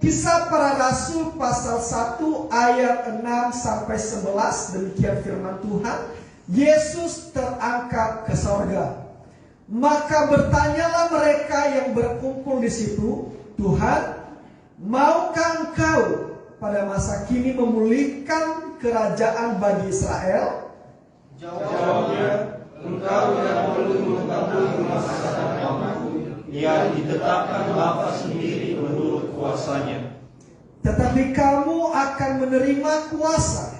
Kisah Para Rasul pasal 1 ayat 6 sampai 11, demikian firman Tuhan. Yesus terangkat ke sorga. Maka bertanyalah mereka yang berkumpul di situ, Tuhan, maukah Engkau pada masa kini memulihkan kerajaan bagi Israel? Jawabnya, Engkau yang perlu mengetahui masa datang yang ditetapkan Bapa sendiri menurut kuasanya. Tetapi kamu akan menerima kuasa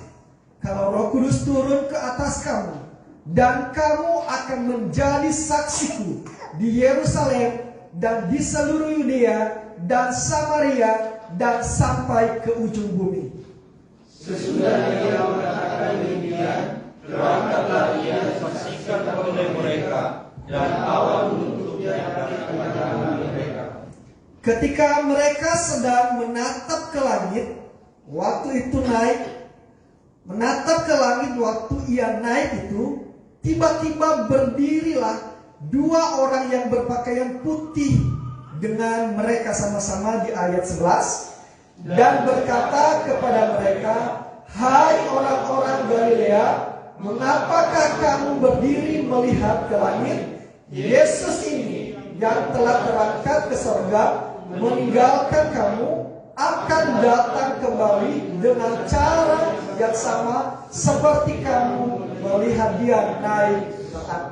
kalau Roh Kudus turun ke atas kamu, dan kamu akan menjadi saksiku di Yerusalem dan di seluruh Yudea dan Samaria dan sampai ke ujung bumi. Sesudah dia mengatakan demikian, berangkatlah ia disaksikan oleh mereka, dan awan menutupnya dari pandangan mereka. Ketika mereka sedang menatap ke langit, waktu itu naik. Menatap ke langit waktu ia naik itu, tiba-tiba berdirilah dua orang yang berpakaian putih dengan mereka sama-sama di ayat 11, dan berkata kepada mereka, hai orang-orang Galilea, mengapakah kamu berdiri melihat ke langit? Yesus ini yang telah terangkat ke sorga meninggalkan kamu akan datang kembali dengan cara yang sama seperti kamu melihat dia naik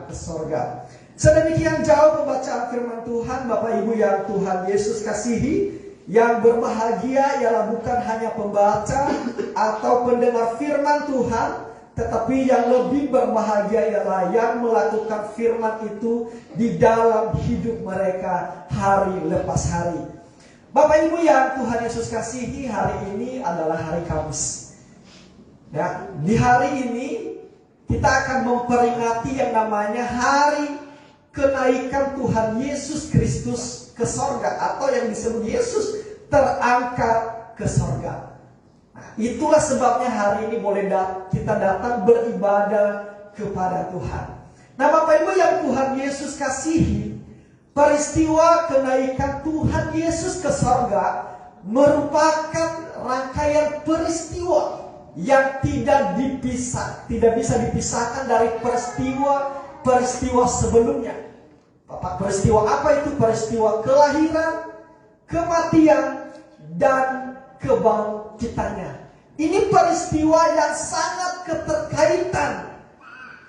ke sorga. Sedemikian jauh pembacaan firman Tuhan. Bapak Ibu yang Tuhan Yesus kasihi, yang berbahagia ialah bukan hanya pembaca atau pendengar firman Tuhan, tetapi yang lebih berbahagia ialah yang melakukan firman itu di dalam hidup mereka hari lepas hari. Bapak Ibu yang Tuhan Yesus kasihi, hari ini adalah hari Kamis. Ya, di hari ini kita akan memperingati yang namanya hari kenaikan Tuhan Yesus Kristus ke sorga, atau yang disebut Yesus terangkat ke sorga. Nah, itulah sebabnya hari ini boleh kita datang beribadah kepada Tuhan. Nah, Bapak Ibu yang Tuhan Yesus kasihi, peristiwa kenaikan Tuhan Yesus ke sorga merupakan rangkaian peristiwa yang tidak bisa dipisahkan dari peristiwa sebelumnya. Bapak, peristiwa apa itu? Peristiwa kelahiran, kematian, dan kebangkitannya. Ini peristiwa yang sangat keterkaitan.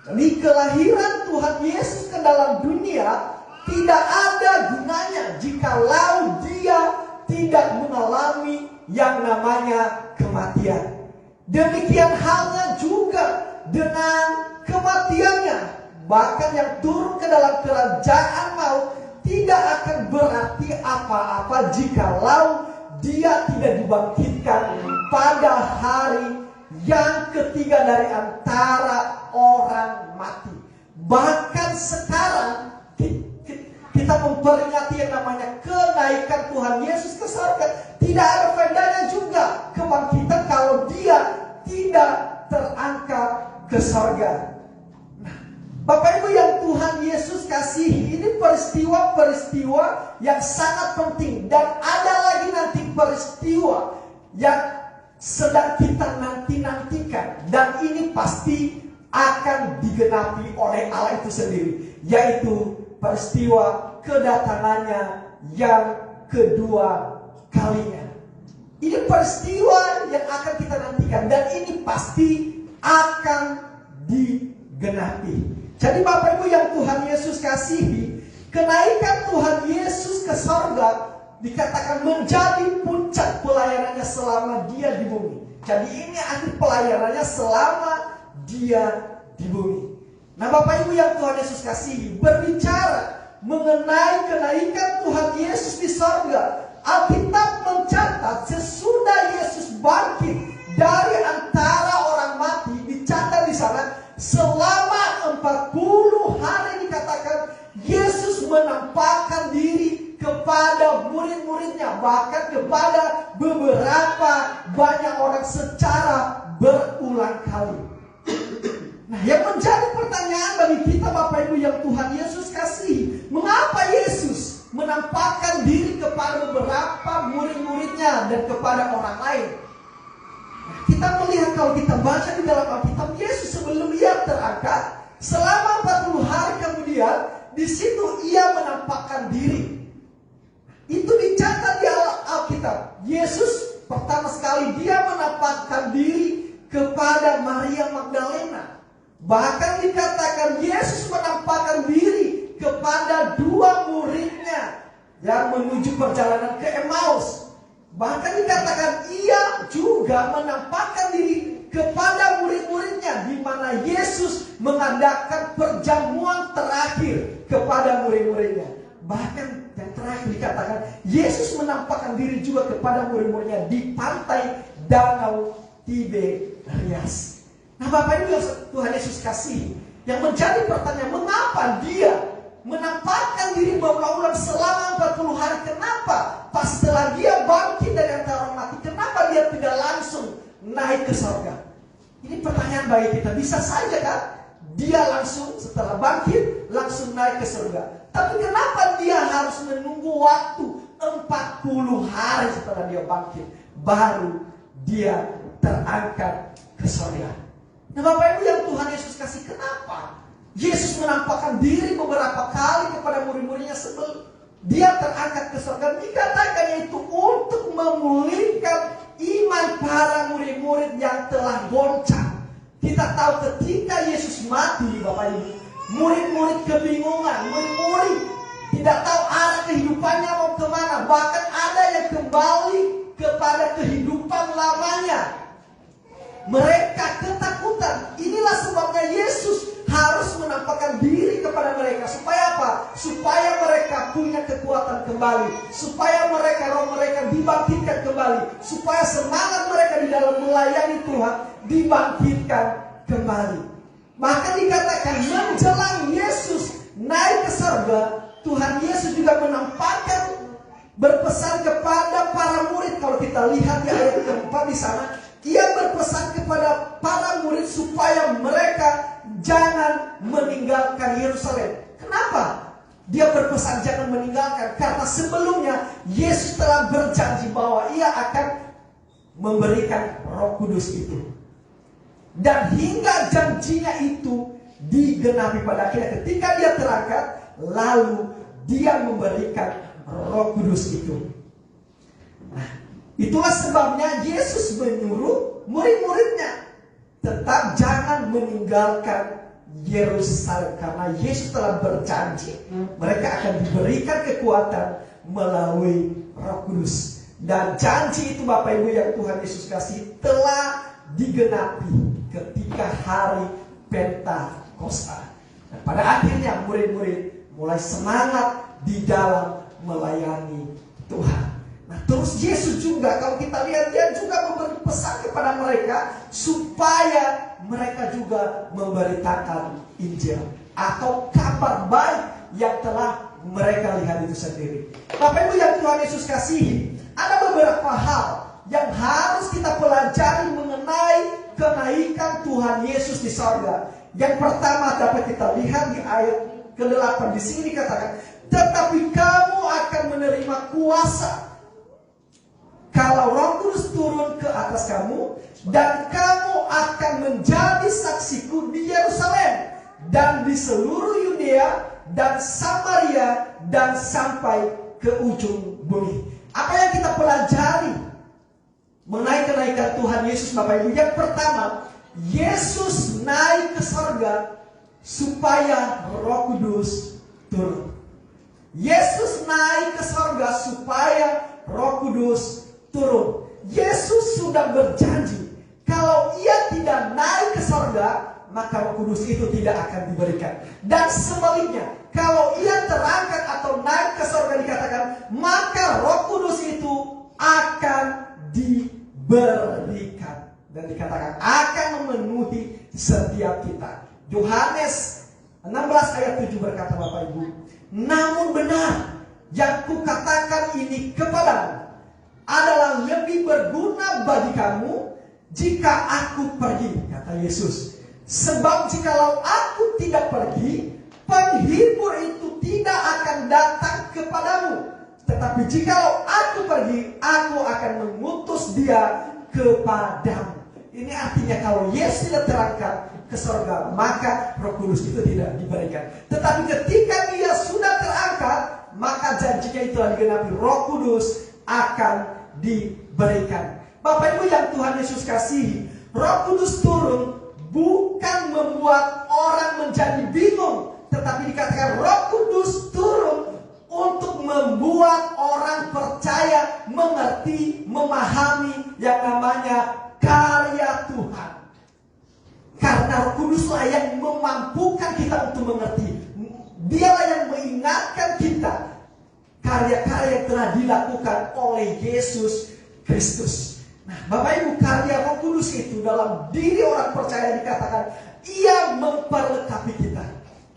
Jadi kelahiran Tuhan Yesus ke dalam dunia tidak ada gunanya jikalau dia tidak mengalami yang namanya kematian. Demikian halnya juga dengan kematiannya. Bahkan yang turun ke dalam kerajaan maut tidak akan berarti apa-apa jikalau dia tidak dibangkitkan pada hari yang ketiga dari antara orang mati. Bahkan sekarang kita memperingati yang namanya kenaikan Tuhan Yesus ke surga. Tidak ada faedahnya juga kebangkitan kalau dia tidak terangkat ke surga. Nah, Bapak Ibu yang Tuhan Yesus kasihi, ini peristiwa-peristiwa yang sangat penting. Dan ada lagi nanti peristiwa yang sedang kita nanti-nantikan. Dan ini pasti akan digenapi oleh Allah itu sendiri, yaitu peristiwa kedatangannya yang kedua kalinya. Ini peristiwa yang akan kita nantikan, dan ini pasti akan digenapi. Jadi Bapak Ibu yang Tuhan Yesus kasihi, kenaikan Tuhan Yesus ke sorga dikatakan menjadi puncak pelayanannya selama dia di bumi. Jadi ini akhir pelayanannya selama dia di bumi. Nah, Bapak Ibu yang Tuhan Yesus kasihi, berbicara mengenai kenaikan Tuhan Yesus di sorga, Alkitab mencatat sesudah Yesus bangkit dari antara orang mati, dicatat di sana selama 40 hari dikatakan Yesus menampakkan diri kepada murid-muridnya, bahkan kepada beberapa banyak orang secara berulang kali. Nah, yang menjadi pertanyaan bagi kita Bapak Ibu yang Tuhan Yesus kasihi, mengapa Yesus menampakkan diri kepada beberapa murid-muridnya dan kepada orang lain. Kita melihat kalau kita baca di dalam Alkitab, Yesus sebelum ia terangkat, selama 40 hari kemudian, di situ ia menampakkan diri. Itu dicatat di Alkitab. Yesus pertama sekali dia menampakkan diri kepada Maria Magdalena. Bahkan dikatakan Yesus menampakkan diri kepada 2 muridnya yang menuju perjalanan ke Emmaus. Bahkan dikatakan ia juga menampakkan diri kepada murid-muridnya, di mana Yesus mengadakan perjamuan terakhir kepada murid-muridnya. Bahkan yang terakhir dikatakan Yesus menampakkan diri juga kepada murid-muridnya di pantai Danau Tiberias. Nah, Bapak Ibu yang Tuhan Yesus kasih, yang menjadi pertanyaan, mengapa dia menampakkan diri berulang-ulang selama 40 hari? Kenapa pas setelah dia bangkit dari antara orang mati, kenapa dia tidak langsung naik ke surga? Ini pertanyaan bagi kita. Bisa saja kan dia langsung setelah bangkit langsung naik ke surga. Tapi kenapa dia harus menunggu waktu 40 hari setelah dia bangkit baru dia terangkat ke surga? Nah, Bapak Ibu yang Tuhan Yesus kasih, kenapa Yesus menampakkan diri beberapa kali kepada murid-muridnya sebelum dia terangkat ke surga? Dikatakan itu untuk memulihkan iman para murid-murid yang telah goncang. Kita tahu ketika Yesus mati, Bapak Ibu, murid-murid kebingungan, murid-murid tidak tahu arah kehidupannya mau kemana. Bahkan ada yang kembali kepada kehidupan lamanya. Mereka ketakutan. Inilah sebabnya Yesus harus menampakkan diri kepada mereka. Supaya apa? Supaya mereka punya kekuatan kembali. Supaya mereka, roh mereka dibangkitkan kembali. Supaya semangat mereka di dalam melayani Tuhan dibangkitkan kembali. Maka dikatakan menjelang Yesus naik ke surga, Tuhan Yesus juga menampakkan, berpesan kepada para murid. Kalau kita lihat di ayat keempat di sana, ia berpesan kepada para murid supaya mereka jangan meninggalkan Yerusalem. Kenapa? Dia berpesan jangan meninggalkan, karena sebelumnya Yesus telah berjanji bahwa ia akan memberikan Roh Kudus itu. Dan hingga janjinya itu digenapi pada akhirnya ketika dia terangkat, lalu dia memberikan Roh Kudus itu. Nah, itulah sebabnya Yesus menyuruh murid-muridnya tetap jangan meninggalkan Yerusalem, karena Yesus telah berjanji mereka akan diberikan kekuatan melalui Roh Kudus. Dan janji itu, Bapak Ibu yang Tuhan Yesus kasih, telah digenapi ketika hari Pentakosta. Dan pada akhirnya murid-murid mulai semangat di dalam melayani Tuhan. Nah, terus Yesus juga, kalau kita lihat, dia juga memberi pesan kepada mereka supaya mereka juga memberitakan Injil atau kabar baik yang telah mereka lihat itu sendiri. Bapak Ibu yang Tuhan Yesus kasihi, ada beberapa hal yang harus kita pelajari mengenai kenaikan Tuhan Yesus di sorga. Yang pertama dapat kita lihat di ayat ke-8 di sini dikatakan, tetapi kamu akan menerima kuasa kalau Roh Kudus turun ke atas kamu, dan kamu akan menjadi saksiku di Yerusalem dan di seluruh Yudea dan Samaria dan sampai ke ujung bumi. Apa yang kita pelajari mengenai kenaikan Tuhan Yesus, Bapak Ibu? Yang pertama, Yesus naik ke surga supaya Roh Kudus turun. Yesus naik ke surga supaya Roh Kudus turun. Yesus sudah berjanji kalau ia tidak naik ke surga, maka Roh Kudus itu tidak akan diberikan. Dan sebaliknya, kalau ia terangkat atau naik ke surga, dikatakan maka Roh Kudus itu akan diberikan. Dan dikatakan akan memenuhi setiap kita. Yohanes 16 ayat 7 berkata, Bapak Ibu, namun benar yang kukatakan ini kepadamu adalah lebih berguna bagi kamu jika aku pergi, kata Yesus. Sebab jikalau aku tidak pergi, penghibur itu tidak akan datang kepadamu. Tetapi jikalau aku pergi, aku akan mengutus dia kepadamu. Ini artinya kalau Yesus tidak terangkat ke surga, maka Roh Kudus itu tidak diberikan. Tetapi ketika dia sudah terangkat, maka janjinya itu digenapi, Roh Kudus akan diberikan. Bapak Ibu yang Tuhan Yesus kasihi, Roh Kudus turun bukan membuat orang menjadi bingung, tetapi dikatakan Roh Kudus turun untuk membuat orang percaya, mengerti, memahami yang namanya karya Tuhan. Karena Roh Kuduslah yang memampukan kita untuk mengerti. Dialah yang mengingatkan kita karya-karya yang telah dilakukan oleh Yesus Kristus. Nah, Bapak Ibu, karya Roh Kudus itu dalam diri orang percaya dikatakan ia memperlengkapi kita.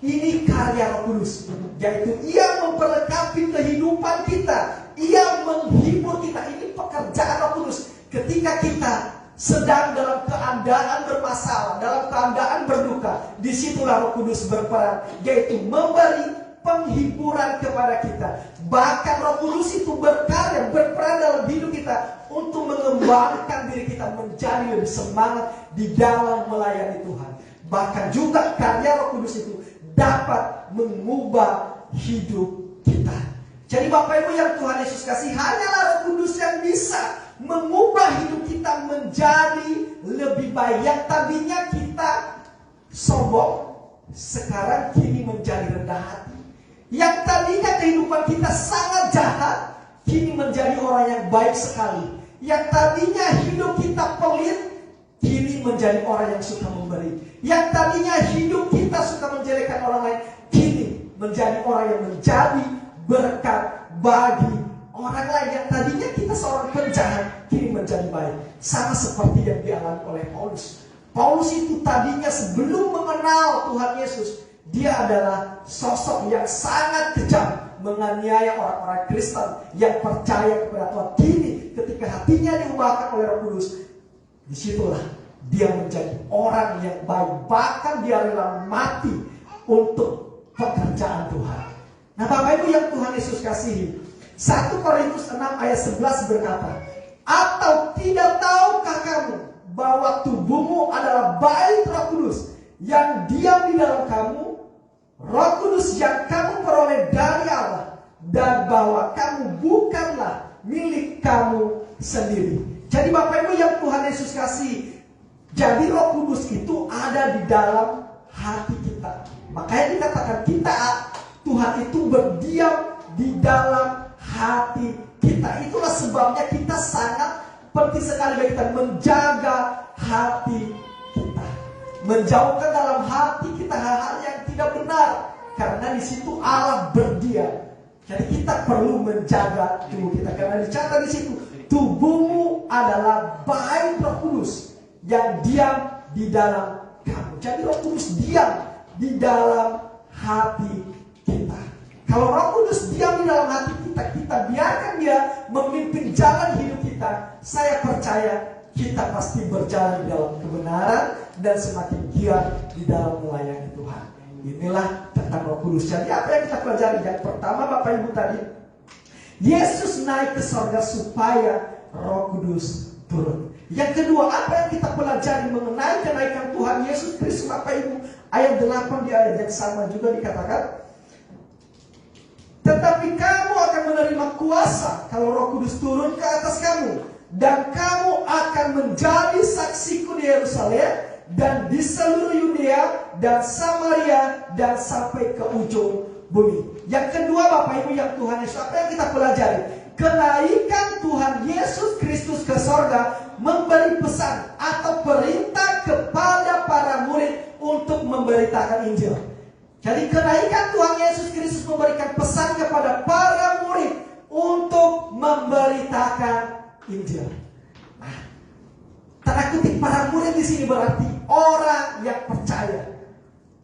Ini karya Roh Kudus, yaitu ia memperlengkapi kehidupan kita, ia menghibur kita. Ini pekerjaan Roh Kudus. Ketika kita sedang dalam keadaan bermasalah, dalam keadaan berduka, disitulah Roh Kudus berperan, yaitu memberi penghiburan kepada kita. Bahkan Roh Kudus itu berkarya, berperan dalam hidup kita untuk mengembangkan diri kita menjadi lebih semangat di dalam melayani Tuhan. Bahkan juga karya Roh Kudus itu dapat mengubah hidup kita. Jadi Bapak Ibu yang Tuhan Yesus kasih, hanyalah Roh Kudus yang bisa mengubah hidup kita menjadi lebih baik. Yang tadinya kita sombong, sekarang kini menjadi rendah hati. Yang tadinya kehidupan kita sangat jahat, kini menjadi orang yang baik sekali. Yang tadinya hidup kita pelit, kini menjadi orang yang suka memberi. Yang tadinya hidup kita suka menjelekkan orang lain, kini menjadi orang yang menjadi berkat bagi orang lain. Yang tadinya kita seorang penjahat, kini menjadi baik. Sama seperti yang dialami oleh Paulus. Paulus itu tadinya sebelum mengenal Tuhan Yesus, dia adalah sosok yang sangat kejam, menganiaya orang-orang Kristen yang percaya kepada Tuhan. Kini ketika hatinya diubahkan oleh Roh Kudus, disitulah dia menjadi orang yang baik. Bahkan dia rela mati untuk pekerjaan Tuhan. Nah Bapak Ibu yang Tuhan Yesus kasihi, 1 Korintus 6 ayat 11 berkata, atau tidak tahukah kamu bahwa tubuhmu adalah bait Roh Kudus yang diam di dalam kamu, Roh Kudus yang kamu peroleh dari Allah, dan bahwa kamu bukanlah milik kamu sendiri. Jadi Bapak Ibu yang Tuhan Yesus kasih, jadi Roh Kudus itu ada di dalam hati kita. Makanya dikatakan kita, Tuhan itu berdiam di dalam hati kita. Itulah sebabnya kita sangat penting sekali bagi kita menjaga hati kita, menjauhkan dalam hati kita hal-hal yang tidak benar, karena di situ Allah berdiam. Jadi kita perlu menjaga tubuh kita, karena dicatat di situ tubuhmu adalah bait Roh Kudus yang diam di dalam kamu. Jadi Roh Kudus diam di dalam hati kita. Kalau Roh Kudus diam di dalam hati kita, kita biarkan dia memimpin jalan hidup kita, saya percaya kita pasti berjalan di dalam kebenaran dan semakin giat di dalam melayani Tuhan. Inilah tentang Roh Kudus. Jadi apa yang kita pelajari? Yang pertama Bapak Ibu tadi, Yesus naik ke surga supaya Roh Kudus turun. Yang kedua, apa yang kita pelajari mengenai kenaikan Tuhan Yesus Kristus Bapak Ibu? Ayat 8 di ayat yang sama juga dikatakan, tetapi kamu akan menerima kuasa kalau Roh Kudus turun ke atas kamu, dan kamu akan menjadi saksiku di Yerusalem dan di seluruh Yudea dan Samaria dan sampai ke ujung bumi. Yang kedua Bapak Ibu yang Tuhan Yesus, apa yang kita pelajari? Kenaikan Tuhan Yesus Kristus ke sorga memberi pesan atau perintah kepada para murid untuk memberitakan Injil. Jadi kenaikan Tuhan Yesus Kristus memberikan pesan kepada para murid untuk memberitakan Injil. Nah, tanda kutip para murid di sini berarti orang yang percaya.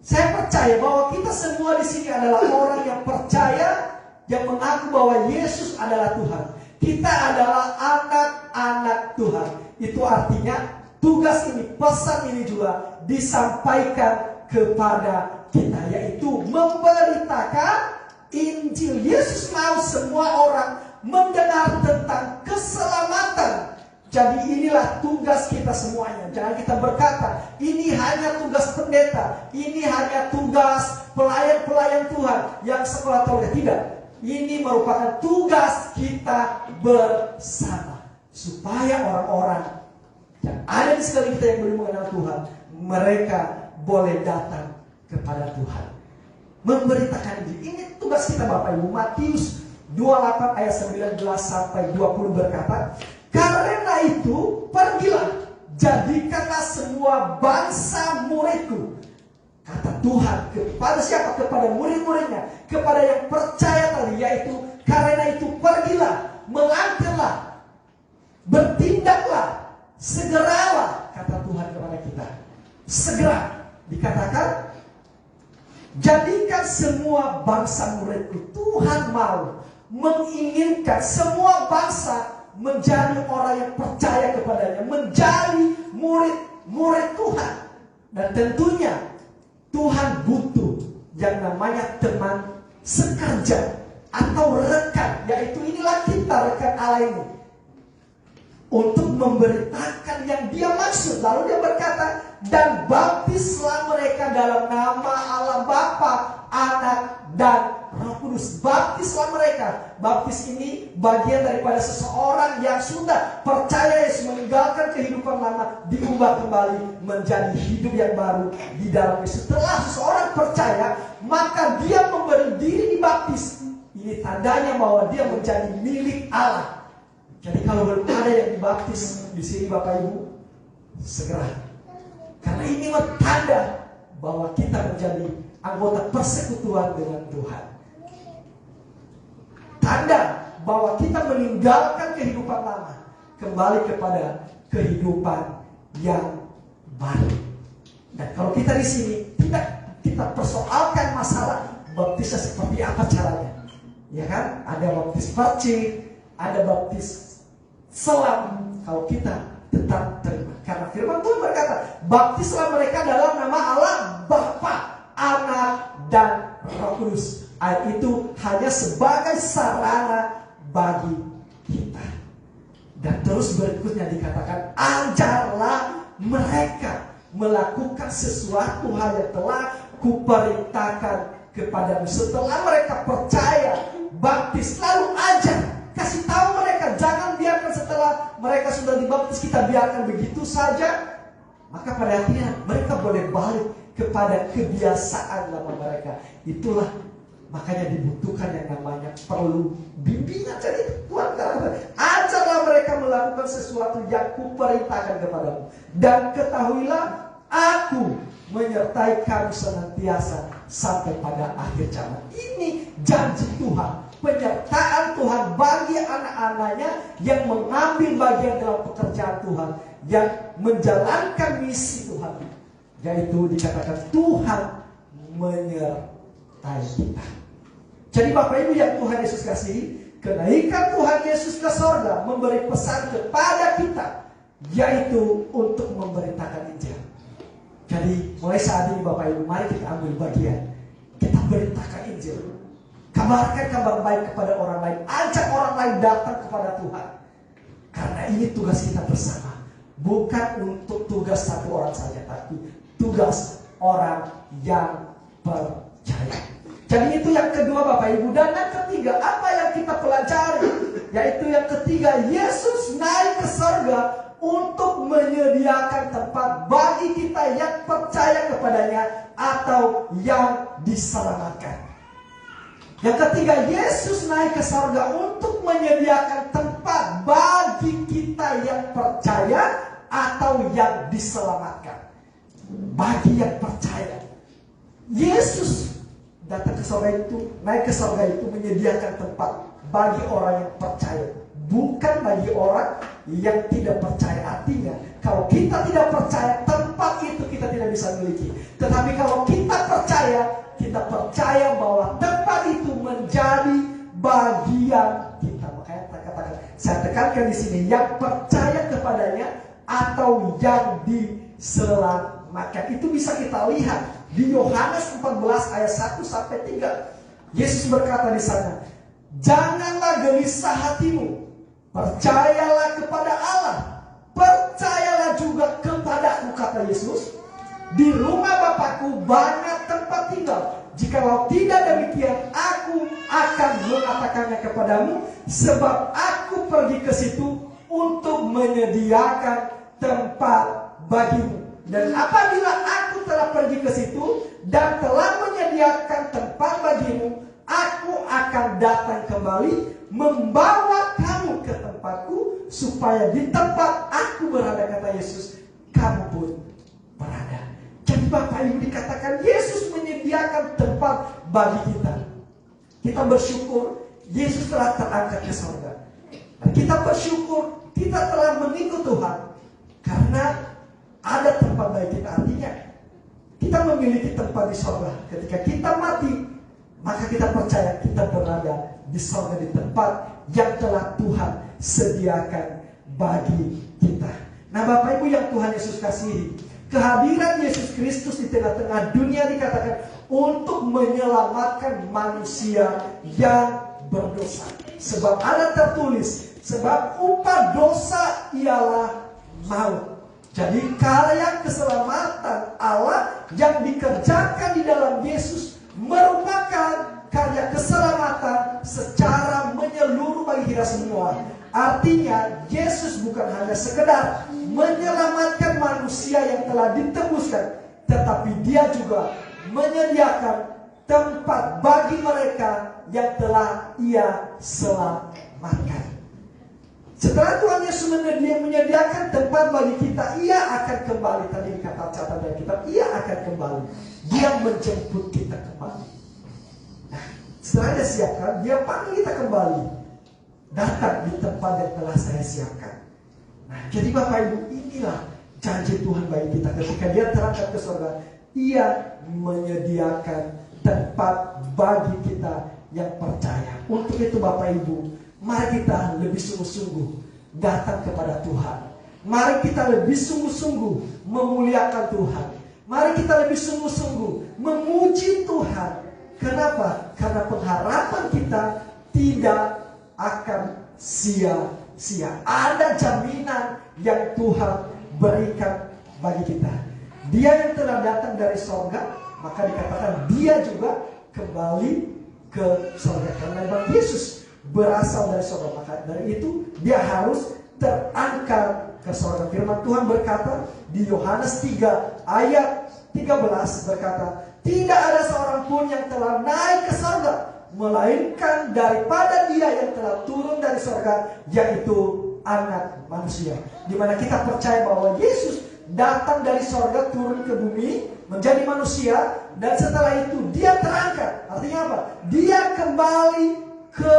Saya percaya bahwa kita semua di sini adalah orang yang percaya, yang mengaku bahwa Yesus adalah Tuhan. Kita adalah anak-anak Tuhan. Itu artinya tugas ini, pesan ini juga disampaikan kepada kita, yaitu memberitakan Injil. Yesus mau semua orang mendengar tentang keselamatan. Jadi inilah tugas kita semuanya. Jangan kita berkata, ini hanya tugas pendeta, ini hanya tugas pelayan-pelayan Tuhan yang sekolah teologi. Tidak. Ini merupakan tugas kita bersama. Supaya orang-orang yang ada di sekeliling kita yang belum mengenal Tuhan, mereka boleh datang kepada Tuhan, memberitakan Injil. Ini tugas kita Bapak Ibu. Matius 28 ayat 19 sampai 20 berkata, karena itu pergilah, jadikanlah semua bangsa muridku. Kata Tuhan kepada siapa? Kepada murid-muridnya, kepada yang percaya tadi, yaitu karena itu pergilah, melangkahlah, bertindaklah, segeralah, kata Tuhan kepada kita. Segera dikatakan, jadikan semua bangsa muridku. Tuhan mau menginginkan semua bangsa menjadi orang yang percaya kepadanya, menjadi murid Tuhan. Dan tentunya Tuhan butuh yang namanya teman sekerja atau rekan, yaitu inilah kita, rekan Allah ini, untuk memberitakan yang dia maksud. Lalu dia berkata, dan baptislah mereka dalam nama Allah Bapa, Anak, dan Roh Kudus. Baptislah mereka. Baptis ini bagian daripada seseorang yang sudah percaya Yesus, meninggalkan kehidupan lama, diubah kembali menjadi hidup yang baru di dalam Yesus. Setelah seseorang percaya, maka dia memberi diri dibaptis. Ini tandanya bahwa dia menjadi milik Allah. Jadi kalau belum ada yang dibaptis di sini Bapak Ibu, segera. Karena ini tanda bahwa kita menjadi anggota persekutuan dengan Tuhan. Tanda bahwa kita meninggalkan kehidupan lama, kembali kepada kehidupan yang baru. Dan kalau kita di sini tidak kita persoalkan masalah baptisnya seperti apa caranya, ya kan? Ada baptis percik, ada baptis selam. Kalau kita tetap terima, karena firman Tuhan berkata, baptislah mereka dalam nama Allah Bapa, Anak, dan Roh Kudus. Ayat itu hanya sebagai sarana bagi kita. Dan terus berikutnya dikatakan, ajarlah mereka melakukan sesuatu hal yang telah kuperintahkan kepadamu. Setelah mereka percaya, baptis, lalu ajar. Kasih tahu mereka, jangan biarkan setelah mereka sudah dibaptis kita biarkan begitu saja. Maka pada akhirnya mereka boleh balik kepada kebiasaan lama mereka. Itulah makanya dibutuhkan yang namanya perlu bimbingan. Jadi Tuhan kata, ajarlah mereka melakukan sesuatu yang kuperintahkan kepadamu. Dan ketahuilah, aku menyertai kamu senantiasa sampai pada akhir zaman. Ini janji Tuhan. Penyertaan Tuhan bagi anak-anaknya yang mengambil bagian dalam pekerjaan Tuhan, yang menjalankan misi Tuhan, yaitu dikatakan Tuhan menyertai kita. Jadi Bapak Ibu yang Tuhan Yesus kasih, kenaikan Tuhan Yesus ke sorga memberi pesan kepada kita, yaitu untuk memberitakan Injil. Jadi mulai saat ini Bapak Ibu, mari kita ambil bagian, kita beritakan Injil. Kabarkan kabar baik kepada orang lain. Ajak orang lain datang kepada Tuhan. Karena ini tugas kita bersama. Bukan untuk tugas satu orang saja, tapi tugas orang yang percaya. Jadi itu yang kedua Bapak Ibu. Dan yang ketiga, apa yang kita pelajari? Yaitu yang ketiga, Yesus naik ke surga untuk menyediakan tempat bagi kita yang percaya kepadanya atau yang diselamatkan. Yang ketiga, Yesus naik ke surga untuk menyediakan tempat bagi kita yang percaya atau yang diselamatkan. Bagi yang percaya, Yesus datang ke surga itu, naik ke surga itu menyediakan tempat bagi orang yang percaya, bukan bagi orang yang tidak percaya. Artinya, kalau kita tidak percaya, tempat itu kita tidak bisa miliki. Tetapi kalau kita percaya bahwa tempat itu menjadi bagian kita. Makanya saya tekankan di sini, yang percaya kepadanya atau yang diselamatkan. Itu bisa kita lihat Di Yohanes 14 ayat 1 sampai 3. Yesus berkata di sana, "Janganlah gelisah hatimu. Percayalah kepada Allah. Percayalah juga kepadaku," kata Yesus. "Di rumah Bapakku banyak tempat tinggal. Jikalau tidak demikian, aku akan mengatakannya kepadamu, sebab aku pergi ke situ untuk menyediakan tempat bagimu. Dan apabila aku telah pergi ke situ dan telah menyediakan tempat bagimu, aku akan datang kembali membawa kamu ke tempatku, supaya di tempat aku berada," kata Yesus, "kamu pun berada." Jadi Bapak Ibu, dikatakan Yesus menyediakan tempat bagi kita. Kita bersyukur Yesus telah terangkat ke surga. Dan kita bersyukur kita telah mengikut Tuhan, karena ada tempat bagi kita. Artinya kita memiliki tempat di surga. Ketika kita mati, maka kita percaya kita berada di surga, di tempat yang telah Tuhan sediakan bagi kita. Nah Bapak Ibu yang Tuhan Yesus kasihi, kehadiran Yesus Kristus di tengah-tengah dunia dikatakan untuk menyelamatkan manusia yang berdosa. Sebab ada tertulis, sebab upah dosa ialah maut. Jadi karya keselamatan Allah yang dikerjakan di dalam Yesus merupakan karya keselamatan secara menyeluruh bagi kita semua. Artinya Yesus bukan hanya sekedar menyelamatkan manusia yang telah ditebuskan, tetapi Dia juga menyediakan tempat bagi mereka yang telah Ia selamatkan. Setelah Tuhan Yesus menyediakan tempat bagi kita, Ia akan kembali. Tadi dikatakan catatan kitab, Ia akan kembali. Dia menjemput kita kembali. Nah, setelah Dia siapkan, Dia panggil kita kembali. Datang di tempat yang telah saya siapkan. Nah, jadi Bapak Ibu, inilah janji Tuhan bagi kita. Ketika Dia terangkat ke surga, Ia menyediakan tempat bagi kita yang percaya. Untuk itu Bapak Ibu, mari kita lebih sungguh-sungguh datang kepada Tuhan. Mari kita lebih sungguh-sungguh memuliakan Tuhan. Mari kita lebih sungguh-sungguh memuji Tuhan. Kenapa? Karena pengharapan kita tidak akan sia-sia. Ada jaminan yang Tuhan berikan bagi kita. Dia yang telah datang dari surga, maka dikatakan Dia juga kembali ke surga. Karena Bang Yesus berasal dari surga, maka dari itu Dia harus terangkat ke surga. Firman Tuhan berkata di Yohanes 3 ayat 13 berkata, "Tidak ada seorang pun yang telah naik ke surga, melainkan daripada Dia yang telah turun dari surga, yaitu Anak Manusia." Di mana kita percaya bahwa Yesus datang dari surga, turun ke bumi, menjadi manusia, dan setelah itu Dia terangkat. Artinya apa? Dia kembali ke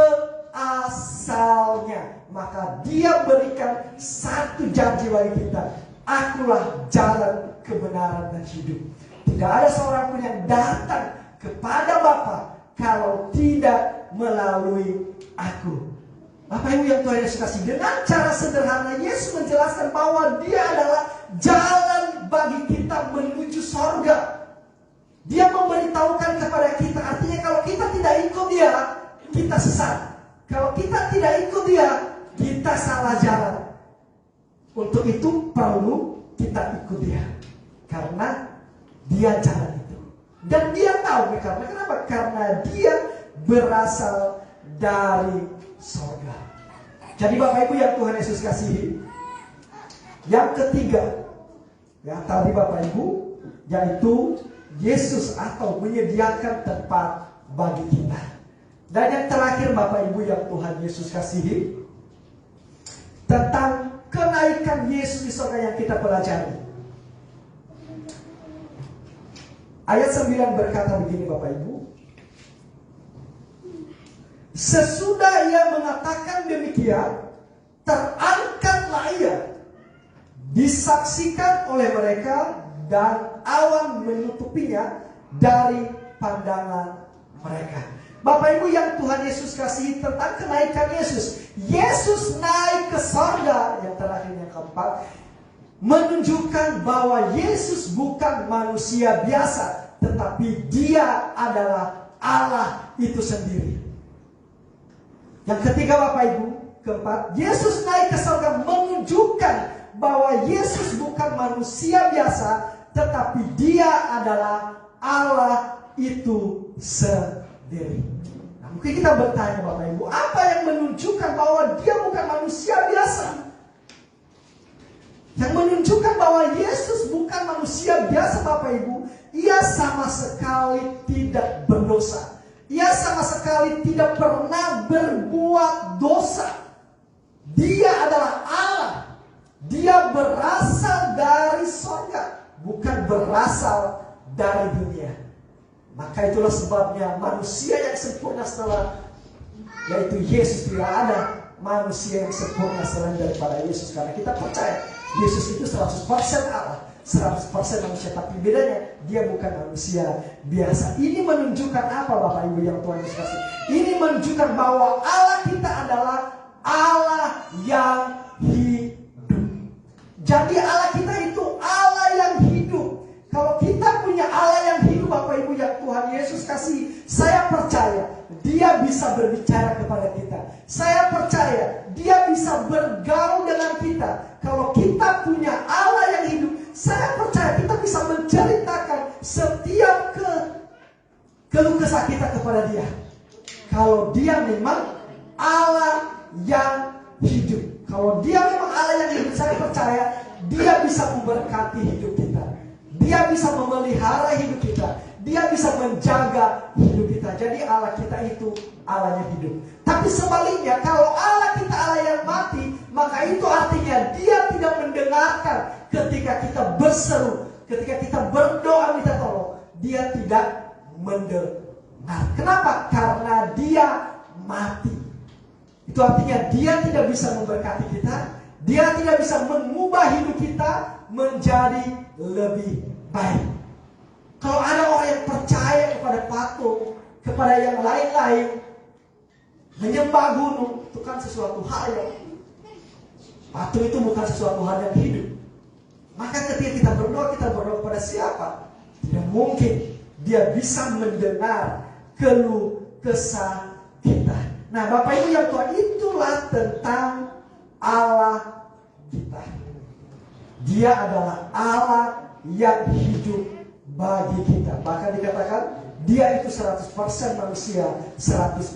asalnya. Maka Dia berikan satu janji bagi kita, "Akulah jalan, kebenaran, dan hidup. Tidak ada seorang pun yang datang kepada Bapa kalau tidak melalui Aku." Bapak Ibu yang Tuhan Yesus kasih, dengan cara sederhana Yesus menjelaskan bahwa Dia adalah jalan bagi kita menuju sorga. Dia memberitahukan kepada kita, artinya kalau kita tidak ikut Dia, kita sesat. Kalau kita tidak ikut Dia, kita salah jalan. Untuk itu perlu kita ikut Dia, karena Dia jalan itu. Dan Dia tahu, karena kenapa? Karena Dia berasal dari surga. Jadi Bapak Ibu yang Tuhan Yesus kasihi, yang ketiga, yang tadi Bapak Ibu, yaitu Yesus atau menyediakan tempat bagi kita. Dan yang terakhir Bapak Ibu yang Tuhan Yesus kasihi, tentang kenaikan Yesus di surga yang kita pelajari. Ayat 9 berkata begini Bapak Ibu, "Sesudah Ia mengatakan demikian, terangkatlah Ia, disaksikan oleh mereka, dan awan menutupinya dari pandangan mereka." Bapak Ibu yang Tuhan Yesus kasihi, tentang kenaikan Yesus. Yesus naik ke surga, yang terakhir yang keempat, menunjukkan bahwa Yesus bukan manusia biasa, tetapi Dia adalah Allah itu sendiri. Yang ketiga Bapak Ibu, keempat, Yesus naik ke surga menunjukkan bahwa Yesus bukan manusia biasa, tetapi Dia adalah Allah itu sendiri. Nah, mungkin kita bertanya Bapak Ibu, apa yang menunjukkan bahwa Dia bukan manusia biasa? Yang menunjukkan bahwa Yesus bukan manusia biasa Bapak Ibu, Ia sama sekali tidak berdosa. Ia sama sekali tidak pernah berbuat dosa. Dia adalah Allah. Dia berasal dari surga, bukan berasal dari dunia. Maka itulah sebabnya manusia yang sempurna setelah, yaitu Yesus, tidak ada manusia yang sempurna selain daripada Yesus. Karena kita percaya Yesus itu 100% Allah, 100% manusia. Tapi bedanya Dia bukan manusia biasa. Ini menunjukkan apa Bapak Ibu yang Tuhan Yesus kasih? Ini menunjukkan bahwa Allah kita adalah Allah yang hidup. Jadi Allah kita itu Allah yang hidup. Kalau kita punya Allah yang hidup Bapak Ibu yang Tuhan Yesus kasih, saya percaya Dia bisa berbicara kepada kita. Saya percaya Dia bisa bergaul dengan kita. Kalau kita punya Allah yang hidup, saya percaya kita bisa menceritakan setiap keluh kesah kita kepada Dia. Kalau Dia memang Allah yang hidup. Kalau Dia memang Allah yang hidup, saya percaya Dia bisa memberkati hidup kita. Dia bisa memelihara hidup kita. Dia bisa menjaga hidup kita. Jadi Allah kita itu Allah yang hidup. Tapi sebaliknya, kalau Allah kita Allah yang mati, maka itu artinya Dia tidak mendengarkan ketika kita berseru, ketika kita berdoa minta tolong. Dia tidak mendengar. Kenapa? Karena Dia mati. Itu artinya Dia tidak bisa memberkati kita. Dia tidak bisa mengubah hidup kita menjadi lebih baik. Kalau ada orang yang percaya kepada patung, kepada yang lain-lain, menyembah gunung, itu kan sesuatu hal yang, patung itu bukan sesuatu hal yang hidup. Maka ketika kita berdoa kepada siapa? Tidak mungkin Dia bisa mendengar keluh kesah kita. Nah Bapak Ibu yang Tuhan, itulah tentang Allah kita. Dia adalah Allah yang hidup bagi kita. Bahkan dikatakan Dia itu 100% manusia, 100%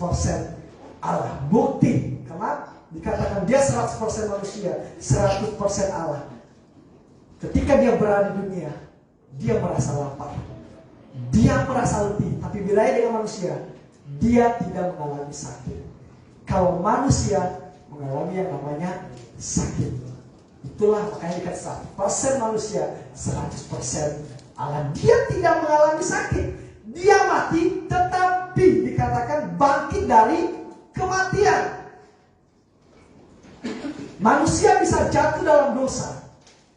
Allah. Bukti, kenapa dikatakan Dia 100% manusia, 100% Allah? Ketika Dia berada di dunia, Dia merasa lapar, Dia merasa letih. Tapi bila dengan manusia, Dia tidak mengalami sakit. Kalau manusia mengalami yang namanya sakit, itulah makanya dikatakan 100% manusia, 100% Allah. Dia tidak mengalami sakit. Dia mati, tetapi dikatakan bangkit dari kematian. Manusia bisa jatuh dalam dosa,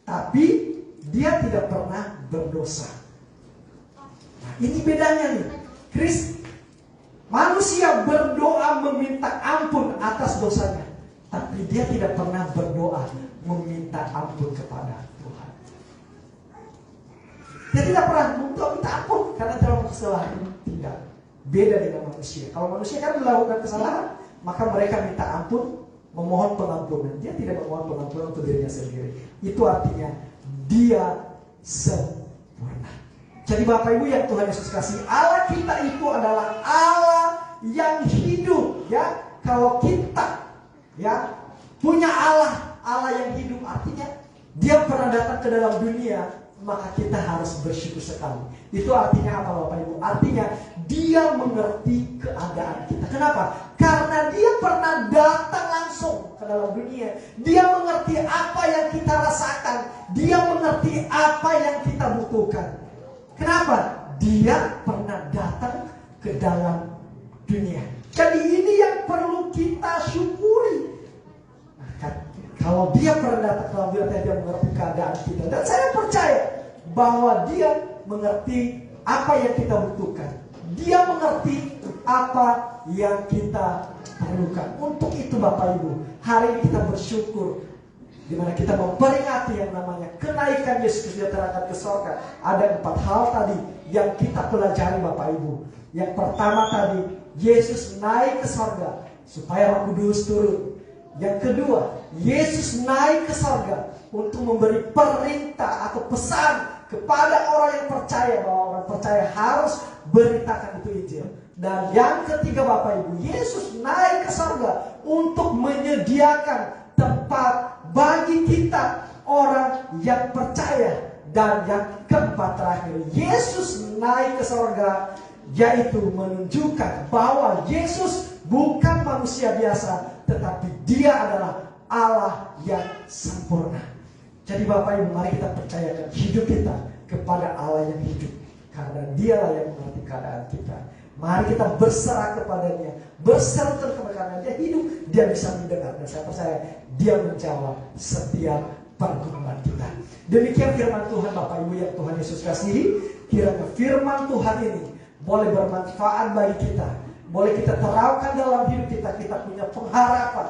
tapi dia tidak pernah berdosa. Nah, ini bedanya nih. Manusia berdoa meminta ampun atas dosanya, tapi dia tidak pernah berdoa meminta ampun kepada Tuhan. Dia tidak pernah minta ampun karena dalam kesalahan. Tidak. Beda dengan manusia. Kalau manusia kan melakukan kesalahan, maka mereka minta ampun, memohon pengampunan. Dia tidak memohon pengampunan untuk dirinya sendiri. Itu artinya Dia sempurna. Jadi Bapak Ibu yang Tuhan Yesus kasih, Allah kita itu adalah Allah yang hidup. Ya, kalau kita punya Allah yang hidup, artinya Dia pernah datang ke dalam dunia, maka kita harus bersyukur sekali. Itu artinya apa Bapak Ibu? Artinya Dia mengerti keadaan kita. Kenapa? Karena Dia pernah datang langsung ke dalam dunia. Dia mengerti apa yang kita rasakan. Dia mengerti apa yang kita butuhkan. Kenapa? Dia pernah datang ke dalam dunia. Jadi ini yang perlu kita syukuri. Kalau Dia pernah datang ke dalam dunia, Dia mengerti keadaan kita. Dan saya percaya bahwa Dia mengerti apa yang kita butuhkan. Dia mengerti apa yang kita perlukan. Untuk itu Bapak Ibu, hari ini kita bersyukur di mana kita memperingati yang namanya kenaikan Yesus Kristus terangkat ke surga. Ada 4 hal tadi yang kita pelajari Bapak Ibu. Yang pertama tadi, Yesus naik ke surga supaya Roh Kudus turun. Yang kedua, Yesus naik ke surga untuk memberi perintah atau pesan kepada orang yang percaya, bahwa orang percaya harus beritakan itu Injil. Dan yang ketiga Bapak Ibu, Yesus naik ke surga untuk menyediakan tempat bagi kita orang yang percaya. Dan yang keempat terakhir, Yesus naik ke surga, yaitu menunjukkan bahwa Yesus bukan manusia biasa, tetapi dia adalah Allah yang sempurna. Jadi Bapak Ibu, mari kita percayakan hidup kita kepada Allah yang hidup, karena dialah yang mengerti keadaan kita. Mari kita berserah kepadanya, berseru kepada dia hidup, dia bisa mendengar. Dan saya percaya dia menjawab setiap pergumulan kita. Demikian firman Tuhan Bapak Ibu yang Tuhan Yesus kasihi. Kiranya firman Tuhan ini boleh bermanfaat bagi kita, boleh kita terapkan dalam hidup kita. Kita punya pengharapan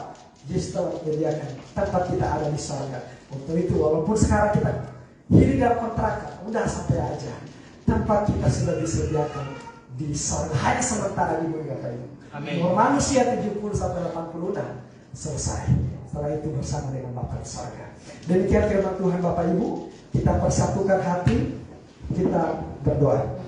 Yesus telah menyediakan tempat kita ada di surga. Untuk itu walaupun sekarang kita hidup dalam kontrakan, udah santai aja, tempat kita sudah disediakan di surga, hanya sementara di bumi Bapak Ibu. Umur manusia 70-80 udah selesai. Setelah itu bersama dengan Bapa di surga. Demikian firman Tuhan Bapak Ibu. Kita persatukan hati, kita berdoa.